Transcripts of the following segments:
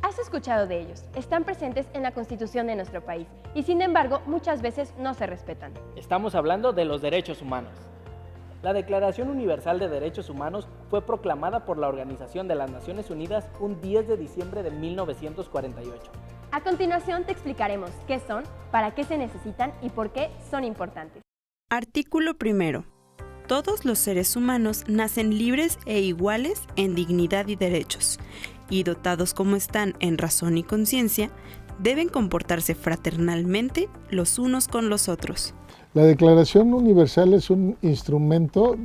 Has escuchado de ellos, están presentes en la Constitución de nuestro país y sin embargo muchas veces no se respetan. Estamos hablando de los derechos humanos. La Declaración Universal de Derechos Humanos fue proclamada por la Organización de las Naciones Unidas un 10 de diciembre de 1948. A continuación te explicaremos qué son, para qué se necesitan y por qué son importantes. Artículo 1. Todos los seres humanos nacen libres e iguales en dignidad y derechos, y dotados como están en razón y conciencia, deben comportarse fraternalmente los unos con los otros. La Declaración Universal es un instrumento,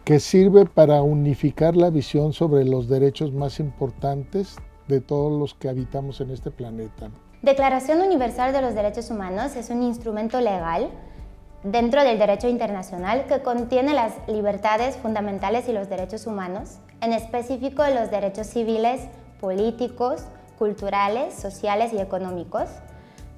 que sirve para unificar la visión sobre los derechos más importantes de todos los que habitamos en este planeta. Declaración Universal de los Derechos Humanos es un instrumento legal dentro del derecho internacional que contiene las libertades fundamentales y los derechos humanos, en específico los derechos civiles, políticos, culturales, sociales y económicos,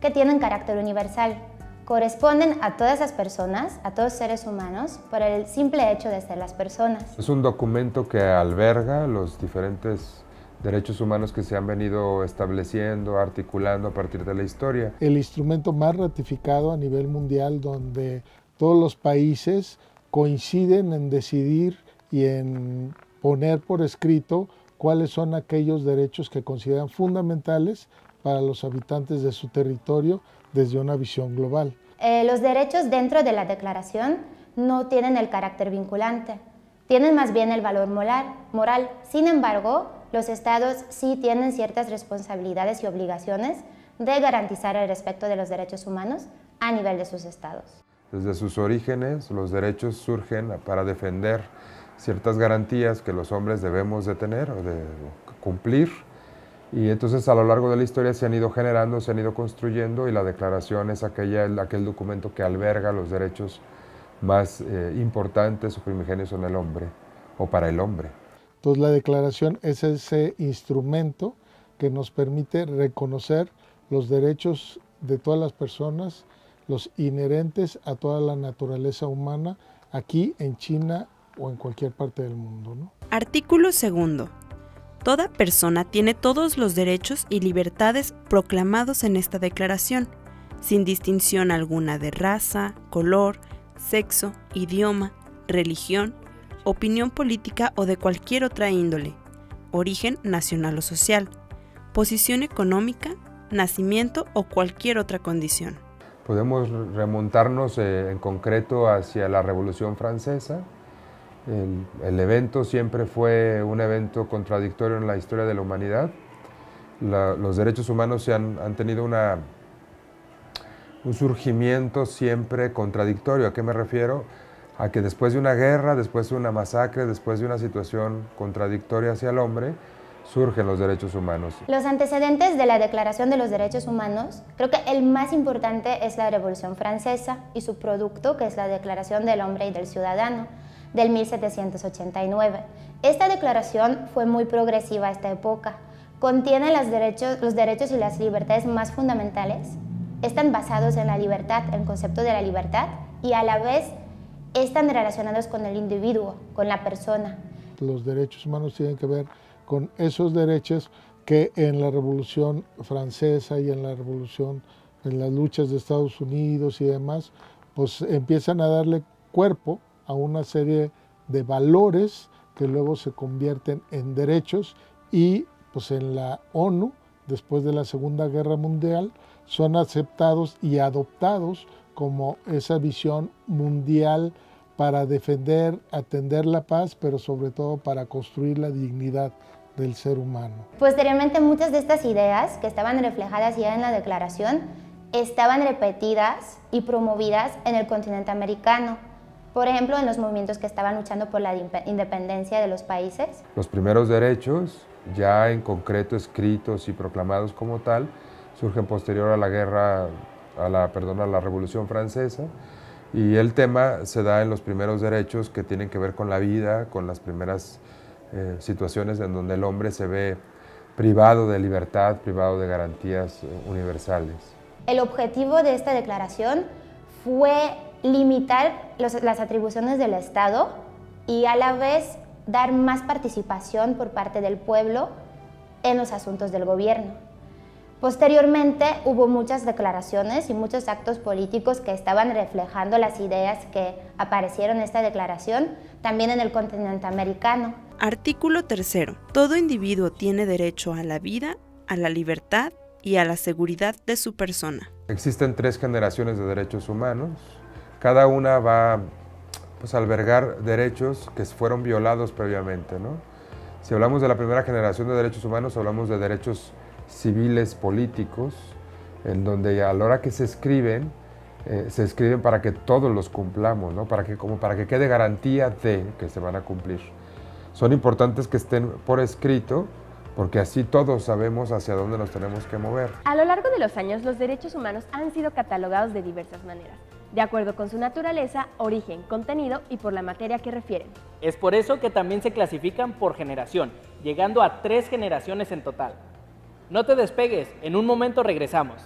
que tienen carácter universal. Corresponden a todas las personas, a todos seres humanos, por el simple hecho de ser las personas. Es un documento que alberga los diferentes derechos humanos que se han venido estableciendo, articulando a partir de la historia. El instrumento más ratificado a nivel mundial, donde todos los países coinciden en decidir y en poner por escrito cuáles son aquellos derechos que consideran fundamentales para los habitantes de su territorio desde una visión global. Los derechos dentro de la declaración no tienen el carácter vinculante, tienen más bien el valor moral. Sin embargo, los estados sí tienen ciertas responsabilidades y obligaciones de garantizar el respeto de los derechos humanos a nivel de sus estados. Desde sus orígenes, los derechos surgen para defender ciertas garantías que los hombres debemos de tener o de cumplir, y entonces a lo largo de la historia se han ido generando, se han ido construyendo, y la declaración es aquel documento que alberga los derechos más importantes o primigenios en el hombre o para el hombre. Entonces la declaración es ese instrumento que nos permite reconocer los derechos de todas las personas, los inherentes a toda la naturaleza humana, aquí en China o en cualquier parte del mundo, ¿no? Artículo 2. Toda persona tiene todos los derechos y libertades proclamados en esta declaración, sin distinción alguna de raza, color, sexo, idioma, religión, opinión política o de cualquier otra índole, origen nacional o social, posición económica, nacimiento o cualquier otra condición. Podemos remontarnos en concreto hacia la Revolución Francesa. El evento siempre fue un evento contradictorio en la historia de la humanidad. Los derechos humanos han tenido un surgimiento siempre contradictorio. ¿A qué me refiero? A que después de una guerra, después de una masacre, después de una situación contradictoria hacia el hombre, surgen los derechos humanos. Los antecedentes de la Declaración de los Derechos Humanos, creo que el más importante es la Revolución Francesa y su producto, que es la Declaración del Hombre y del Ciudadano, del 1789. Esta declaración fue muy progresiva a esta época. Contiene los derechos y las libertades más fundamentales, están basados en la libertad, en el concepto de la libertad, y a la vez están relacionados con el individuo, con la persona. Los derechos humanos tienen que ver con esos derechos que en la Revolución Francesa y en la Revolución, en las luchas de Estados Unidos y demás, pues empiezan a darle cuerpo a una serie de valores que luego se convierten en derechos, y pues en la ONU, después de la Segunda Guerra Mundial, son aceptados y adoptados como esa visión mundial para defender, atender la paz, pero sobre todo para construir la dignidad del ser humano. Posteriormente, muchas de estas ideas que estaban reflejadas ya en la declaración estaban repetidas y promovidas en el continente americano. Por ejemplo, en los movimientos que estaban luchando por la independencia de los países. Los primeros derechos, ya en concreto escritos y proclamados como tal, surgen posterior a la guerra, a la Revolución Francesa, y el tema se da en los primeros derechos que tienen que ver con la vida, con las primeras situaciones en donde el hombre se ve privado de libertad, privado de garantías universales. El objetivo de esta declaración fue limitar las atribuciones del Estado y a la vez dar más participación por parte del pueblo en los asuntos del gobierno. Posteriormente hubo muchas declaraciones y muchos actos políticos que estaban reflejando las ideas que aparecieron en esta declaración, también en el continente americano. Artículo 3. Todo individuo tiene derecho a la vida, a la libertad y a la seguridad de su persona. Existen 3 generaciones de derechos humanos. Cada una va pues, a albergar derechos que fueron violados previamente, ¿no? Si hablamos de la primera generación de derechos humanos, hablamos de derechos civiles políticos, en donde a la hora que se escriben para que todos los cumplamos, ¿no? Para que quede garantía de que se van a cumplir. Son importantes que estén por escrito, porque así todos sabemos hacia dónde nos tenemos que mover. A lo largo de los años, los derechos humanos han sido catalogados de diversas maneras, de acuerdo con su naturaleza, origen, contenido y por la materia que refieren. Es por eso que también se clasifican por generación, llegando a 3 generaciones en total. No te despegues, en un momento regresamos.